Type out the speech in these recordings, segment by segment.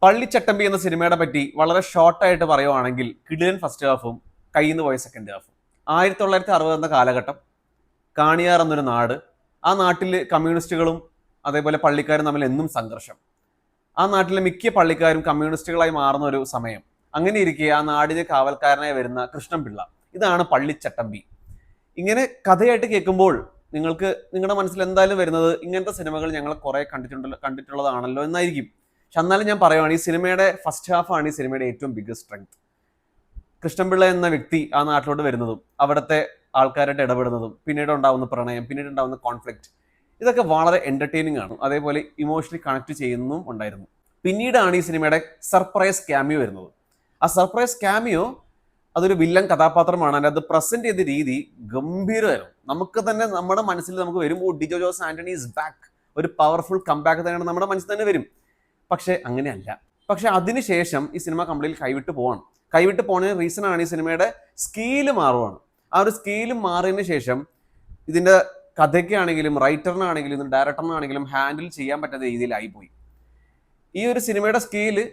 പള്ളിച്ചട്ടമ്പി എന്ന സിനിമയുടെ പറ്റി വളരെ ഷോർട്ടായിട്ട് പറയുവാണെങ്കിൽ കിടിലൻ ഫസ്റ്റ് ഹാഫും കയ്യിൽ നിന്ന് പോയ സെക്കൻഡ് ഹാഫും. 1960 എന്ന കാലഘട്ടം, കാണിയാർ എന്നൊരു നാട്. ആ നാട്ടിൽ കമ്മ്യൂണിസ്റ്റുകളും അതേപോലെ പള്ളിക്കാരും തമ്മിൽ എന്നും സംഘർഷം. ആ നാട്ടിലെ മിക്ക പള്ളിക്കാരും കമ്മ്യൂണിസ്റ്റുകളായി മാറുന്ന ഒരു സമയം. അങ്ങനെ ഇരിക്കെ ആ നാടിന് കാവൽക്കാരനായി വരുന്ന കൃഷ്ണൻപിള്ള, ഇതാണ് പള്ളിച്ചട്ടമ്പി. ഇങ്ങനെ കഥയായിട്ട് കേൾക്കുമ്പോൾ നിങ്ങളുടെ മനസ്സിൽ എന്തായാലും വരുന്നത് ഇങ്ങനത്തെ സിനിമകൾ ഞങ്ങൾ കുറെ കണ്ടിട്ടുള്ളതാണല്ലോ എന്നായിരിക്കും. പക്ഷെ എന്നാലും ഞാൻ പറയുവാണ്, ഈ സിനിമയുടെ ഫസ്റ്റ് ഹാഫാണ് ഈ സിനിമയുടെ ഏറ്റവും ബിഗ്ഗസ്റ്റ് സ്ട്രെങ്ത്. കൃഷ്ണൻപിള്ള എന്ന വ്യക്തി ആ നാട്ടിലോട്ട് വരുന്നതും അവിടുത്തെ ആൾക്കാരായിട്ട് ഇടപെടുന്നതും പിന്നീട് ഉണ്ടാവുന്ന പ്രണയം, പിന്നീട് ഉണ്ടാവുന്ന കോൺഫ്ലിക്റ്റ്, ഇതൊക്കെ വളരെ എന്റർടൈനിങ് ആണ്. അതേപോലെ ഇമോഷണലി കണക്ട് ചെയ്യുന്നതും ഉണ്ടായിരുന്നു. പിന്നീടാണ് ഈ സിനിമയുടെ സർപ്രൈസ് ക്യാമിയോ വരുന്നത്. ആ സർപ്രൈസ് ക്യാമിയോ അതൊരു വില്ലൻ കഥാപാത്രമാണ്. അത് പ്രസന്റ് ചെയ്ത രീതി ഗംഭീരമായിരുന്നു. നമുക്ക് തന്നെ നമ്മുടെ മനസ്സിൽ നമുക്ക് വരും, ഓ ഡിജോ ജോസ് ആന്റണി ഈസ് ബാക്ക്, ഒരു പവർഫുൾ കംബാക്ക് തന്നെയാണ് നമ്മുടെ മനസ്സിൽ തന്നെ വരും. പക്ഷെ അങ്ങനെയല്ല. പക്ഷെ അതിനുശേഷം ഈ സിനിമ കംപ്ലീറ്റ് കൈവിട്ട് പോകുന്നതിന് റീസൺ ആണ് ഈ സിനിമയുടെ സ്കെയില് മാറുവാണ്. ആ ഒരു സ്കെയില് മാറിയതിന് ശേഷം ഇതിന്റെ കഥയ്ക്കാണെങ്കിലും റൈറ്ററിനാണെങ്കിലും ഡയറക്ടറിനാണെങ്കിലും ഹാൻഡിൽ ചെയ്യാൻ പറ്റാത്ത രീതിയിലായിപ്പോയി. ഈ ഒരു സിനിമയുടെ സ്കെയില്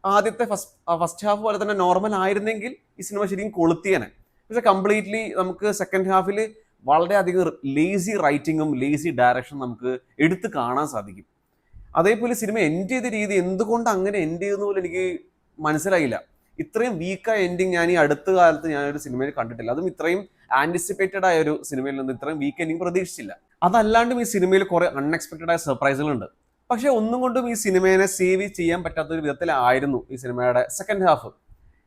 ആദ്യത്തെ ഫസ്റ്റ് ഹാഫ് പോലെ തന്നെ നോർമൽ ആയിരുന്നെങ്കിൽ ഈ സിനിമ ശരിക്കും കൊളുത്തിയനെ. പക്ഷെ കംപ്ലീറ്റ്ലി നമുക്ക് സെക്കൻഡ് ഹാഫിൽ വളരെയധികം ലേസി റൈറ്റിങ്ങും ലേസി ഡയറക്ഷനും നമുക്ക് എടുത്ത് കാണാൻ സാധിക്കും. അതേപോലെ സിനിമ എൻഡ് ചെയ്ത രീതി എന്തുകൊണ്ട് അങ്ങനെ എൻഡ് ചെയ്യുന്ന പോലും എനിക്ക് മനസ്സിലായില്ല. ഇത്രയും വീക്കായ എൻഡിങ് ഞാൻ ഈ അടുത്ത കാലത്ത് ഞാനൊരു സിനിമയിൽ കണ്ടിട്ടില്ല. അതും ഇത്രയും ആന്റിസിപ്പേറ്റഡ് ആയ ഒരു സിനിമയിൽ നിന്ന് ഇത്രയും വീക്ക് എൻഡിങ് പ്രതീക്ഷിച്ചില്ല. അതല്ലാണ്ടും ഈ സിനിമയിൽ കുറെ അൺഎക്സ്പെക്ടഡ് ആയ സർപ്രൈസുകളുണ്ട്. പക്ഷെ ഒന്നും കൊണ്ടും ഈ സിനിമയെ സേവ് ചെയ്യാൻ പറ്റാത്ത ഒരു വിധത്തിലായിരുന്നു ഈ സിനിമയുടെ സെക്കൻഡ് ഹാഫ്.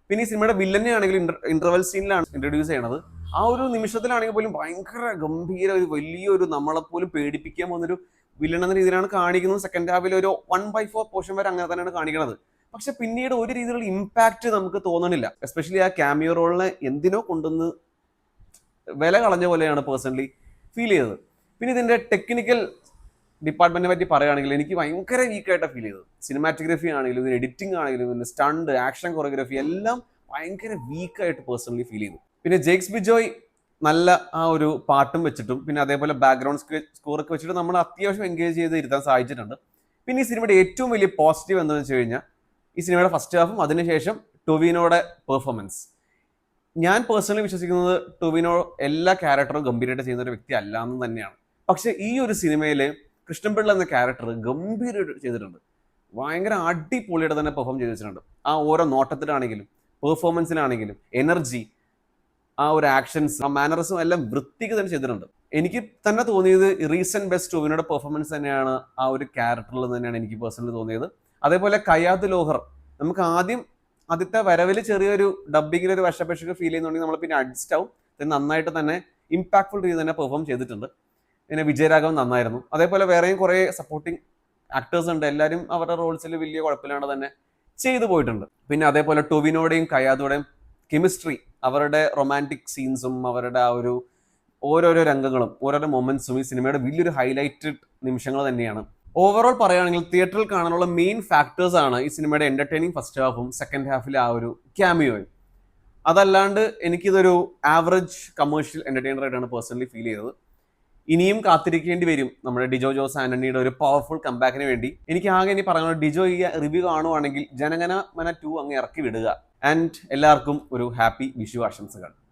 പിന്നെ ഈ സിനിമയുടെ വില്ലനെ ആണെങ്കിൽ ഇന്റർവെൽ സീനിലാണ് ഇൻട്രൊഡ്യൂസ് ചെയ്യണത്. ആ ഒരു നിമിഷത്തിലാണെങ്കിൽ പോലും ഭയങ്കര ഗംഭീര ഒരു വലിയൊരു നമ്മളെപ്പോലും പേടിപ്പിക്കാൻ പോകുന്നൊരു വില്ലൻ എന്ന രീതിയിലാണ് കാണിക്കുന്നത്. സെക്കൻഡ് ഹാഫിൽ ഒരു 1/4 പോർഷൻ വരെ അങ്ങനെ തന്നെയാണ് കാണിക്കുന്നത്. പക്ഷെ പിന്നീട് ഒരു രീതിയിലുള്ള ഇമ്പാക്ട് നമുക്ക് തോന്നണില്ല. എസ്പെഷ്യലി ആ ക്യാമിയോ റോളിനെ എന്തിനോ കൊണ്ടുവന്ന് വില കളഞ്ഞ പോലെയാണ് പേഴ്സണലി ഫീൽ ചെയ്തത്. പിന്നെ ഇതിന്റെ ടെക്നിക്കൽ ഡിപ്പാർട്ട്മെന്റിനെ പറ്റി പറയുകയാണെങ്കിൽ എനിക്ക് ഭയങ്കര വീക്കായിട്ടാണ് ഫീൽ ചെയ്തത്. സിനിമാറ്റോഗ്രഫി ആണെങ്കിലും ഇതിന് എഡിറ്റിംഗ് ആണെങ്കിലും ഇതിന്റെ സ്റ്റണ്ട്, ആക്ഷൻ കൊറിയോഗ്രഫി എല്ലാം ഭയങ്കര വീക്കായിട്ട് പേഴ്സണലി ഫീൽ ചെയ്തു. പിന്നെ ജേക്സ് ബിജോയ് നല്ല ആ ഒരു പാട്ടും വെച്ചിട്ടും പിന്നെ അതേപോലെ ബാക്ക്ഗ്രൗണ്ട് സ്കോറൊക്കെ വെച്ചിട്ട് നമ്മൾ അത്യാവശ്യം എൻഗേജ് ചെയ്ത് ഇരുത്താൻ സാധിച്ചിട്ടുണ്ട്. പിന്നെ ഈ സിനിമയുടെ ഏറ്റവും വലിയ പോസിറ്റീവ് എന്താണെന്ന് വെച്ച് കഴിഞ്ഞാൽ ഈ സിനിമയുടെ ഫസ്റ്റ് ഹാഫും അതിനുശേഷം ടൊവിനോയുടെ പെർഫോമൻസ്. ഞാൻ പേഴ്സണലി വിശ്വസിക്കുന്നത് ടൊവിനോ എല്ലാ ക്യാരക്ടറും ഗംഭീരമായിട്ട് ചെയ്യുന്ന ഒരു വ്യക്തി അല്ല എന്ന് തന്നെയാണ്. പക്ഷെ ഈ ഒരു സിനിമയിൽ കൃഷ്ണൻപിള്ള എന്ന ക്യാരക്ടർ ഗംഭീരമായിട്ട് ചെയ്തിട്ടുണ്ട്. ഭയങ്കര അടിപൊളിയായിട്ട് തന്നെ പെർഫോം ചെയ്ത് വെച്ചിട്ടുണ്ട്. ആ ഓരോ നോട്ടത്തിലാണെങ്കിലും പെർഫോമൻസിലാണെങ്കിലും എനർജി, ആ ഒരു ആക്ഷൻസ്, ആ മാനറിസം എല്ലാം വൃത്തിക്ക് തന്നെ ചെയ്തിട്ടുണ്ട്. എനിക്ക് തന്നെ തോന്നിയത് റീസെന്റ് ബെസ്റ്റ് ടൊവിനോയുടെ പെർഫോമൻസ് തന്നെയാണ് ആ ഒരു ക്യാരക്ടറിൽ തന്നെയാണ് എനിക്ക് പേഴ്സണലി തോന്നിയത്. അതേപോലെ കയാദ് ലോഹർ, നമുക്ക് ആദ്യത്തെ വരവിൽ ചെറിയൊരു ഡബിങ്ങിൽ ഒരു വശപേക്ഷക്ക് ഫീൽ ചെയ്യുന്നുണ്ടെങ്കിൽ നമ്മൾ പിന്നെ അഡ്ജസ്റ്റ് ആവും. നന്നായിട്ട് തന്നെ ഇമ്പാക്ട്ഫുൾ രീതി തന്നെ പെർഫോം ചെയ്തിട്ടുണ്ട്. പിന്നെ വിജയരാഘവൻ നന്നായിരുന്നു. അതേപോലെ വേറെയും കുറെ സപ്പോർട്ടിങ് ആക്ടേഴ്സ് ഉണ്ട്. എല്ലാവരും അവരുടെ റോൾസിൽ വലിയ കുഴപ്പമില്ലാണ്ട് തന്നെ ചെയ്തു പോയിട്ടുണ്ട്. പിന്നെ അതേപോലെ ടൊവിനോയുടെയും കയാദോടെയും കെമിസ്ട്രി, അവരുടെ റൊമാൻറ്റിക് സീൻസും അവരുടെ ആ ഒരു ഓരോരോ രംഗങ്ങളും ഓരോരോ മൊമെന്റ്സും ഈ സിനിമയുടെ വലിയൊരു ഹൈലൈറ്റഡ് നിമിഷങ്ങൾ തന്നെയാണ്. ഓവറോൾ പറയുകയാണെങ്കിൽ തിയേറ്ററിൽ കാണാനുള്ള മെയിൻ ഫാക്ടേഴ്സ് ആണ് ഈ സിനിമയുടെ എന്റർടൈനിങ് ഫസ്റ്റ് ഹാഫും സെക്കൻഡ് ഹാഫിലെ ആ ഒരു ക്യാമിയോയും. അതല്ലാണ്ട് എനിക്കിതൊരു ആവറേജ് കമേഴ്ഷ്യൽ എന്റർടൈനർ ആയിട്ടാണ് പേഴ്സണലി ഫീൽ ചെയ്തത്. ഇനിയും കാത്തിരിക്കേണ്ടി വരും നമ്മുടെ ഡിജോ ജോസ് ആന്റണിയുടെ ഒരു പവർഫുൾ കംബാക്കിന് വേണ്ടി. എനിക്ക് ആകെ ഇനി പറയുന്നത്, ഡിജോ ഈ റിവ്യൂ കാണുവാണെങ്കിൽ ജനഗണ മന 2 അങ്ങ് ഇറക്കി വിടുക. ആൻഡ് എല്ലാവർക്കും ഒരു ഹാപ്പി വിഷു ആശംസകൾ.